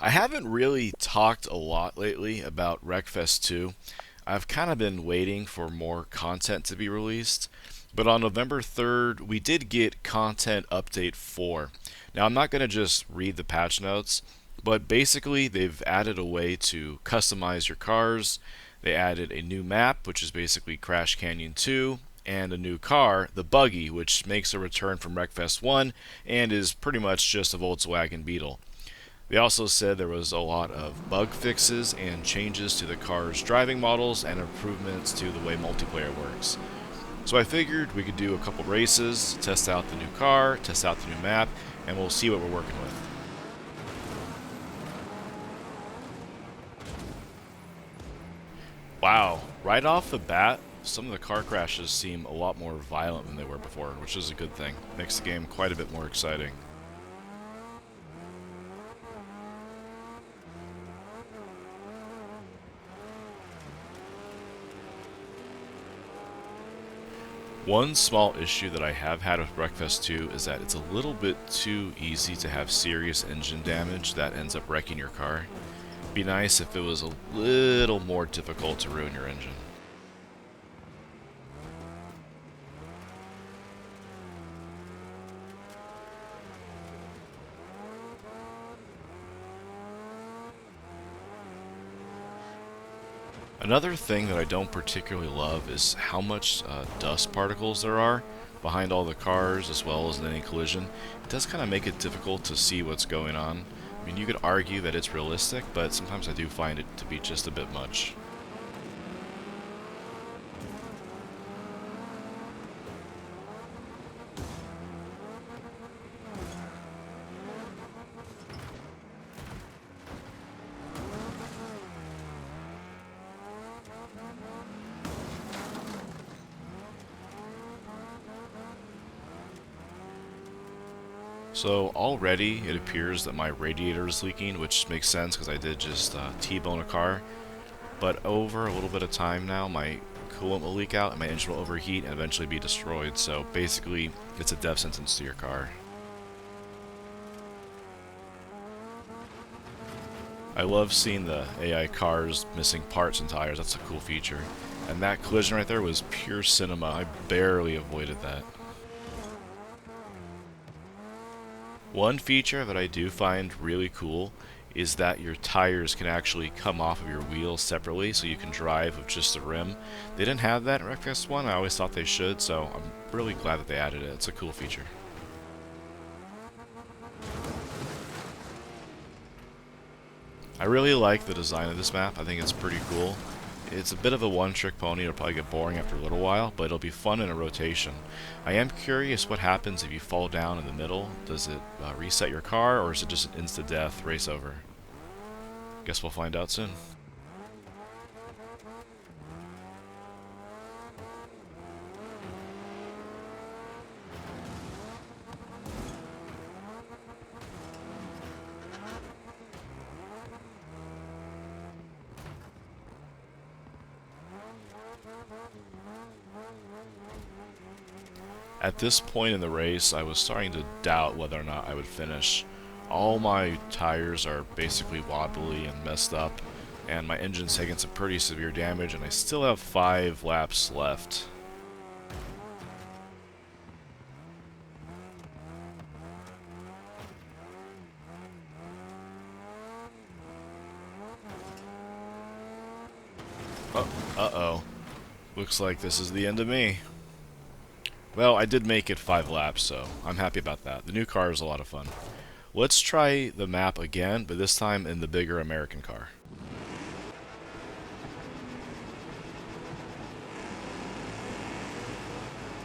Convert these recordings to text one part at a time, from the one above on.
I haven't really talked a lot lately about Wreckfest 2. I've kind of been waiting for more content to be released, but on November 3rd, we did get Content Update 4. Now, I'm not going to just read the patch notes, but basically, they've added a way to customize your cars. They added a new map, which is basically Crash Canyon 2, and a new car, the Buggy, which makes a return from Wreckfest 1 and is pretty much just a Volkswagen Beetle. They also said there was a lot of bug fixes and changes to the car's driving models and improvements to the way multiplayer works. So I figured we could do a couple races, test out the new car, test out the new map, and we'll see what we're working with. Wow, right off the bat, some of the car crashes seem a lot more violent than they were before, which is a good thing. Makes the game quite a bit more exciting. One small issue that I have had with Wreckfest 2 is that it's a little bit too easy to have serious engine damage that ends up wrecking your car. Be nice if it was a little more difficult to ruin your engine. Another thing that I don't particularly love is how much dust particles there are behind all the cars as well as in any collision. It does kind of make it difficult to see what's going on. I mean, you could argue that it's realistic, but sometimes I do find it to be just a bit much. So already it appears that my radiator is leaking, which makes sense because I did just T-bone a car. But over a little bit of time now, my coolant will leak out and my engine will overheat and eventually be destroyed. So basically, it's a death sentence to your car. I love seeing the AI cars missing parts and tires. That's a cool feature. And that collision right there was pure cinema. I barely avoided that. One feature that I do find really cool is that your tires can actually come off of your wheels separately so you can drive with just the rim. They didn't have that in Wreckfest 1, I always thought they should, so I'm really glad that they added it. It's a cool feature. I really like the design of this map. I think it's pretty cool. It's a bit of a one-trick pony. It'll probably get boring after a little while, but it'll be fun in a rotation. I am curious what happens if you fall down in the middle. Does it reset your car, or is it just an insta-death race over? Guess we'll find out soon. At this point in the race, I was starting to doubt whether or not I would finish. All my tires are basically wobbly and messed up, and my engine's taking some pretty severe damage, and I still have 5 laps left. Uh-oh. Looks like this is the end of me. Well, I did make it 5 laps, so I'm happy about that. The new car is a lot of fun. Let's try the map again, but this time in the bigger American car.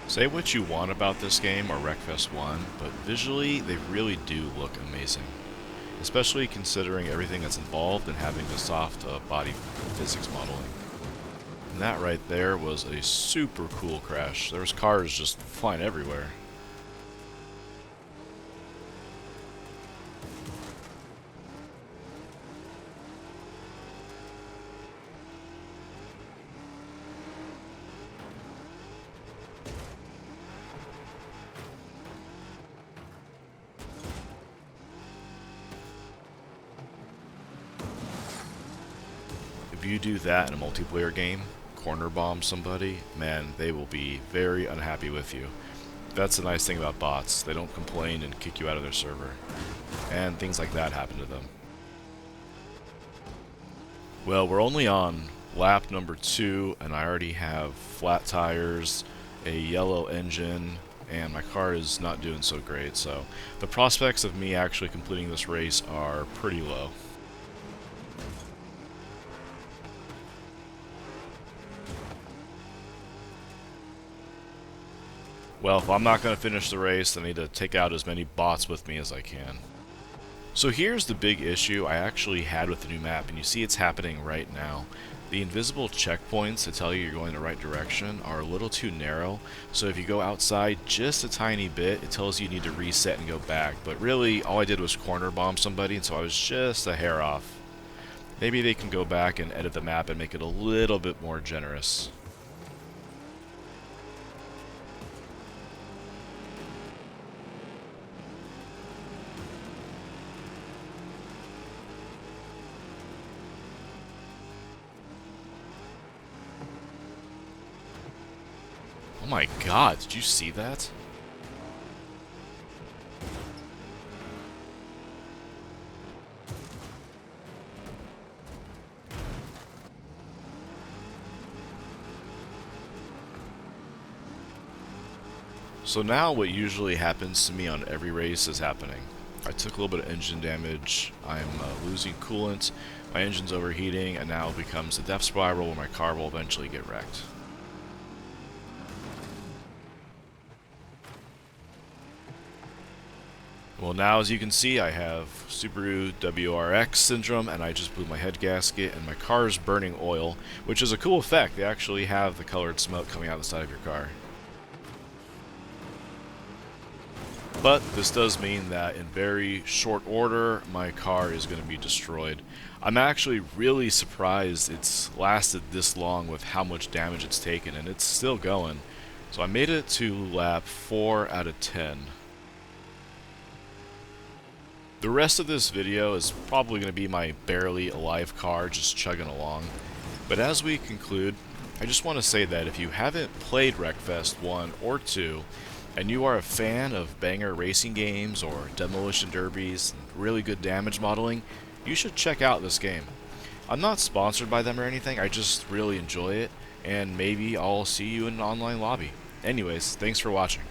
Say what you want about this game or Wreckfest 1, but visually they really do look amazing. Especially considering everything that's involved in having the soft body physics modeling. And that right there was a super cool crash. There was cars just flying everywhere. if you do that in a multiplayer game, corner bomb somebody, man, they will be very unhappy with you. That's the nice thing about bots. They don't complain and kick you out of their server. And things like that happen to them. Well, we're only on lap number 2, and I already have flat tires, a yellow engine, and my car is not doing so great, so the prospects of me actually completing this race are pretty low. Well, if I'm not going to finish the race, I need to take out as many bots with me as I can. So here's the big issue I actually had with the new map, and you see it's happening right now. The invisible checkpoints to tell you you're going the right direction are a little too narrow, so if you go outside just a tiny bit, it tells you need to reset and go back. But really, all I did was corner bomb somebody, and so I was just a hair off. Maybe they can go back and edit the map and make it a little bit more generous. Oh my god, did you see that? So now what usually happens to me on every race is happening. I took a little bit of engine damage, I'm losing coolant, my engine's overheating, and now it becomes a death spiral where my car will eventually get wrecked. Well, now as you can see, I have Subaru WRX syndrome, and I just blew my head gasket, and my car is burning oil, which is a cool effect. They actually have the colored smoke coming out the side of your car. But this does mean that in very short order, my car is going to be destroyed. I'm actually really surprised it's lasted this long with how much damage it's taken, and it's still going. So I made it to lap 4 out of 10. The rest of this video is probably going to be my barely alive car just chugging along. But as we conclude, I just want to say that if you haven't played Wreckfest 1 or 2, and you are a fan of banger racing games or demolition derbies and really good damage modeling, you should check out this game. I'm not sponsored by them or anything, I just really enjoy it, and maybe I'll see you in an online lobby. Anyways, thanks for watching.